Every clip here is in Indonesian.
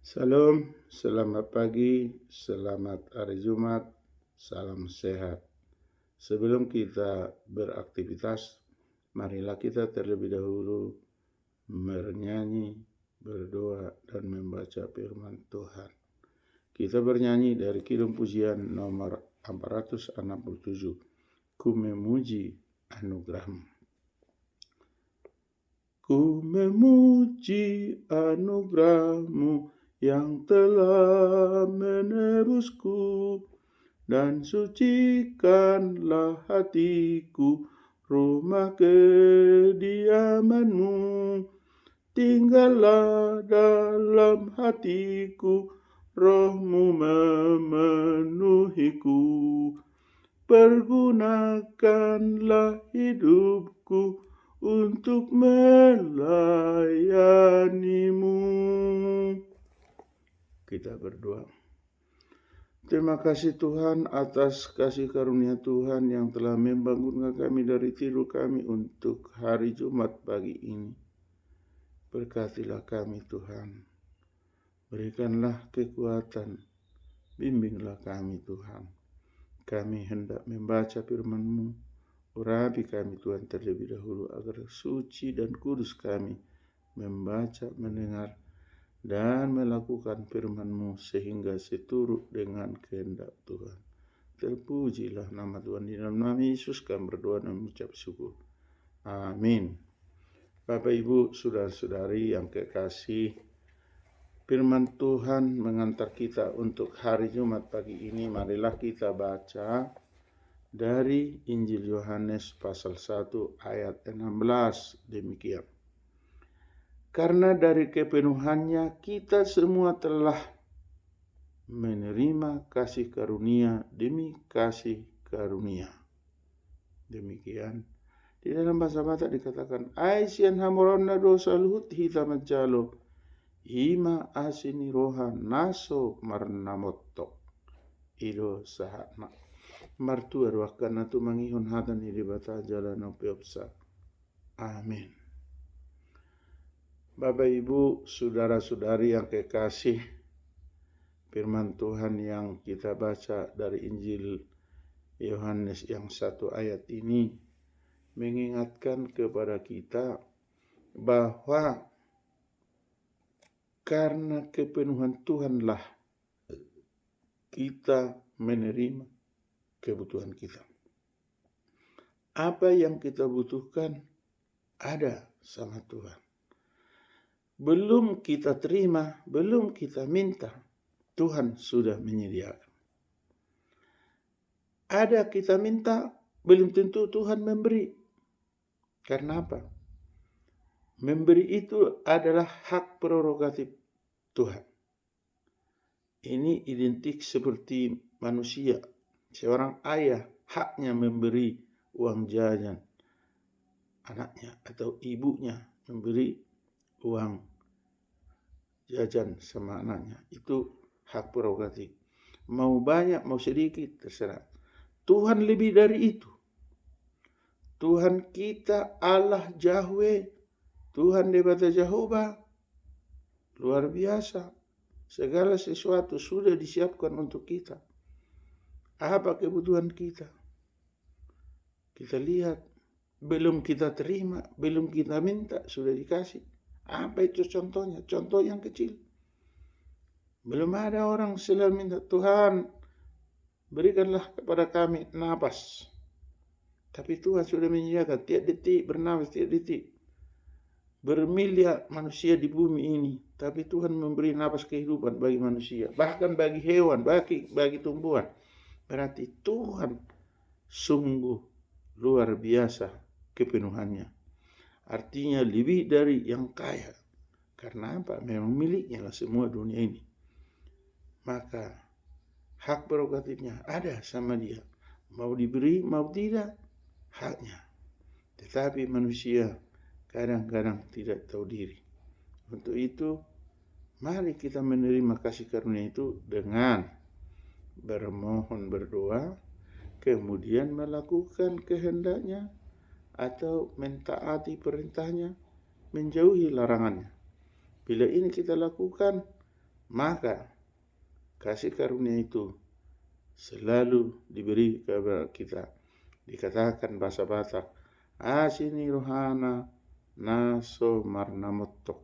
Salam, selamat pagi, selamat hari Jumat, salam sehat. Sebelum kita beraktivitas, marilah kita terlebih dahulu bernyanyi, berdoa, dan membaca firman Tuhan. Kita bernyanyi dari Kidung Pujian nomor 467, Ku memuji anugerahmu. Ku memuji anugerahmu yang telah menebusku, dan sucikanlah hatiku rumah kediamanmu. Tinggallah dalam hatiku, rohmu memenuhiku. Pergunakanlah hidupku untuk melayanimu. Kita berdoa. Terima kasih Tuhan atas kasih karunia Tuhan yang telah membangunkan kami dari tidur kami untuk hari Jumat pagi ini. Berkatilah kami Tuhan. Berikanlah kekuatan. Bimbinglah kami Tuhan. Kami hendak membaca firman-Mu. Urapi kami Tuhan terlebih dahulu agar suci dan kudus kami membaca, mendengar, dan melakukan firman-Mu sehingga seturut dengan kehendak Tuhan. Terpujilah nama Tuhan. Di dalam nama Yesus kami berdoa dan mengucap syukur. Amin. Bapak Ibu, saudara-saudari yang kekasih, firman Tuhan mengantar kita untuk hari Jumat pagi ini. Marilah kita baca dari Injil Yohanes pasal 1 ayat 16 demikian. Karena dari kepenuhannya kita semua telah menerima kasih karunia demi kasih karunia. Demikian. Di dalam bahasa Batak dikatakan, Aisian hamorona dosa luhut hitam jalo, hima asini roha naso marnamoto, ido sahatma. Martua ruakana tu mangihon hatan di bata jalan opiopsa. Amin. Bapak Ibu, saudara-saudari yang kekasih, firman Tuhan yang kita baca dari Injil Yohanes yang 1 ayat ini mengingatkan kepada kita bahwa karena kepenuhan Tuhanlah kita menerima kebutuhan kita. Apa yang kita butuhkan ada sama Tuhan. Belum kita terima, belum kita minta, Tuhan sudah menyediakan. Ada kita minta, belum tentu Tuhan memberi. Karena apa? Memberi itu adalah hak prerogatif Tuhan. Ini identik seperti manusia. Seorang ayah haknya memberi uang jajan anaknya atau ibunya memberi uang jajan sama anaknya. Itu hak prerogatif. Mau banyak, mau sedikit, terserah. Tuhan lebih dari itu. Tuhan kita Allah Yahweh, Tuhan Debata Jehovah, luar biasa. Segala sesuatu sudah disiapkan untuk kita. Apa kebutuhan kita? Kita lihat, belum kita terima, belum kita minta, sudah dikasih. Apa itu contohnya? Contoh yang kecil. Belum ada orang selalu minta, Tuhan berikanlah kepada kami napas. Tapi Tuhan sudah menyediakan tiap detik bernapas, tiap detik. Bermiliar manusia di bumi ini, tapi Tuhan memberi napas kehidupan bagi manusia, bahkan bagi hewan, bagi tumbuhan. Berarti Tuhan sungguh luar biasa kepenuhannya. Artinya lebih dari yang kaya. Karena apa? Memang miliknya lah semua dunia ini. Maka hak prerogatifnya ada sama dia. Mau diberi, mau tidak, haknya. Tetapi manusia kadang-kadang tidak tahu diri. Untuk itu, mari kita menerima kasih karunia itu dengan bermohon berdoa, kemudian melakukan kehendaknya, atau mentaati perintahnya, menjauhi larangannya. Bila ini kita lakukan, Maka kasih karunia itu selalu diberi kepada kita. Dikatakan bahasa Batak, asini rohana naso marnamotok,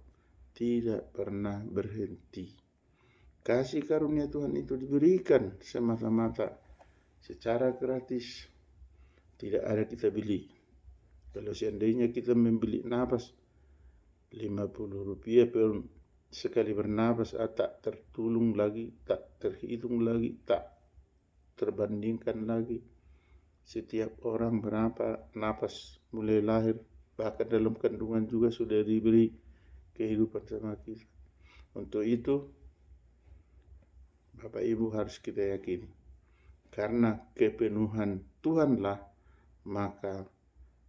tidak pernah berhenti. Kasih karunia Tuhan itu diberikan semata-mata secara gratis. Tidak ada kita beli. Kalau seandainya kita membeli napas 50 rupiah per sekali bernapas, tak tertulung lagi, tak terhitung lagi, tak terbandingkan lagi. Setiap orang berapa napas mulai lahir, bahkan dalam kandungan juga sudah diberi kehidupan sama kita. Untuk itu Bapak Ibu harus kita yakini, karena kepenuhan Tuhanlah maka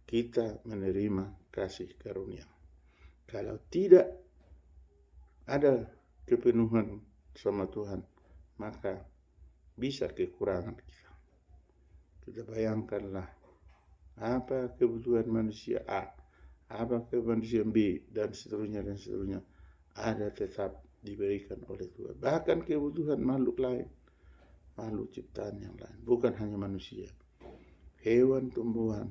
kita menerima kasih karunia. Kalau tidak ada kepenuhan sama Tuhan, maka bisa kekurangan kita. Kita bayangkanlah apa kebutuhan manusia A, apa kebutuhan manusia B, dan seterusnya ada tetap diberikan oleh Tuhan. Bahkan kebutuhan makhluk lain, makhluk ciptaan yang lain, bukan hanya manusia, hewan, tumbuhan,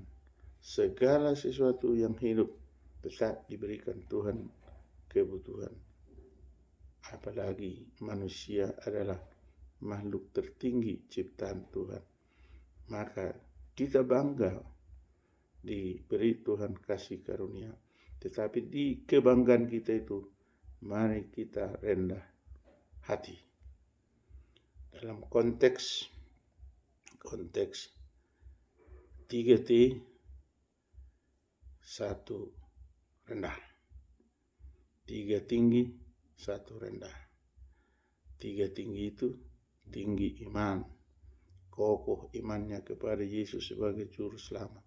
segala sesuatu yang hidup tetap diberikan Tuhan kebutuhan. Apalagi manusia adalah makhluk tertinggi ciptaan Tuhan. Maka kita bangga diberi Tuhan kasih karunia. Tetapi di kebanggaan kita itu, mari kita rendah hati. Dalam konteks 3T, 1 rendah. 3 tinggi, 1 rendah. 3 tinggi itu tinggi iman, kokoh imannya kepada Yesus sebagai juru selamat.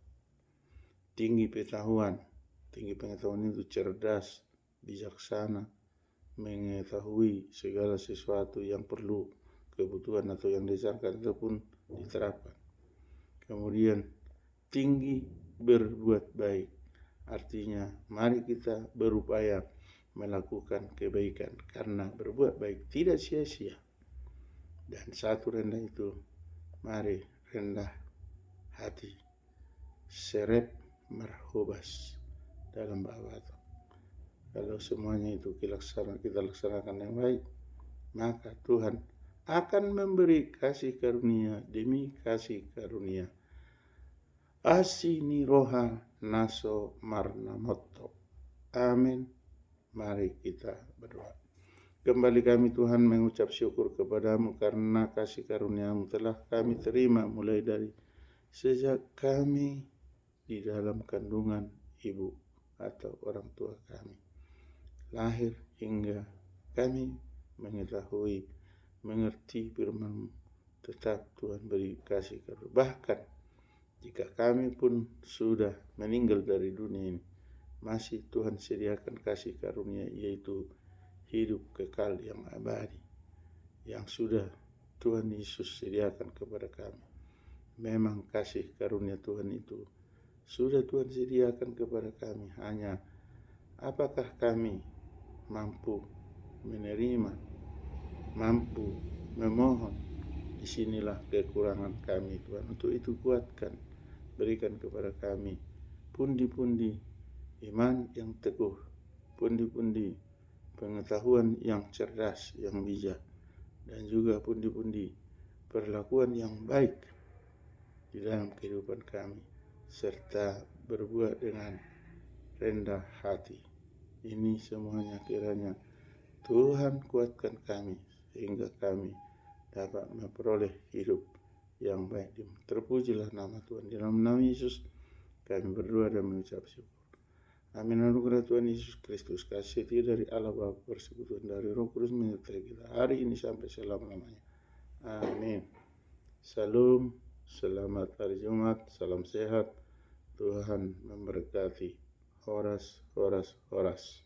Tinggi pengetahuan itu cerdas, bijaksana, mengetahui segala sesuatu yang perlu, kebutuhan atau yang disangka ataupun diterapkan. Kemudian tinggi berbuat baik, artinya mari kita berupaya melakukan kebaikan, karena berbuat baik tidak sia-sia. Dan 1 rendah itu, mari rendah hati, serep marhobas dalam bahasa. Kalau semuanya itu kita laksanakan yang baik, maka Tuhan akan memberi kasih karunia demi kasih karunia. Asini roha naso marnamoto. Amin. Mari kita berdoa. Kembali kami Tuhan mengucap syukur kepadamu karena kasih karuniamu telah kami terima mulai dari sejak kami di dalam kandungan ibu atau orang tua kami, lahir hingga kami mengetahui, mengerti firman-Mu, tetap Tuhan beri kasih karunia. Bahkan jika kami pun sudah meninggal dari dunia ini, masih Tuhan sediakan kasih karunia, yaitu hidup kekal yang abadi yang sudah Tuhan Yesus sediakan kepada kami. Memang kasih karunia Tuhan itu sudah Tuhan sediakan kepada kami, hanya apakah kami mampu menerima, mampu memohon. Disinilah kekurangan kami Tuhan. Untuk itu kuatkan, berikan kepada kami pundi-pundi iman yang teguh, pundi-pundi pengetahuan yang cerdas, yang bijak, dan juga pundi-pundi perlakuan yang baik di dalam kehidupan kami, serta berbuat dengan rendah hati. Ini semuanya kiranya Tuhan kuatkan kami, sehingga kami dapat memperoleh hidup yang baik. Terpujilah nama Tuhan. Di dalam nama Yesus kami berdoa dan mengucap syukur. Amin. Anugerah Tuhan Yesus Kristus, kasih setia dari Allah Bapa, persekutuan dari Roh Kudus menyertai kita hari ini sampai selama-lamanya. Amin. Salam, selamat hari Jumat, salam sehat. Tuhan memberkati. Horas, horas, horas.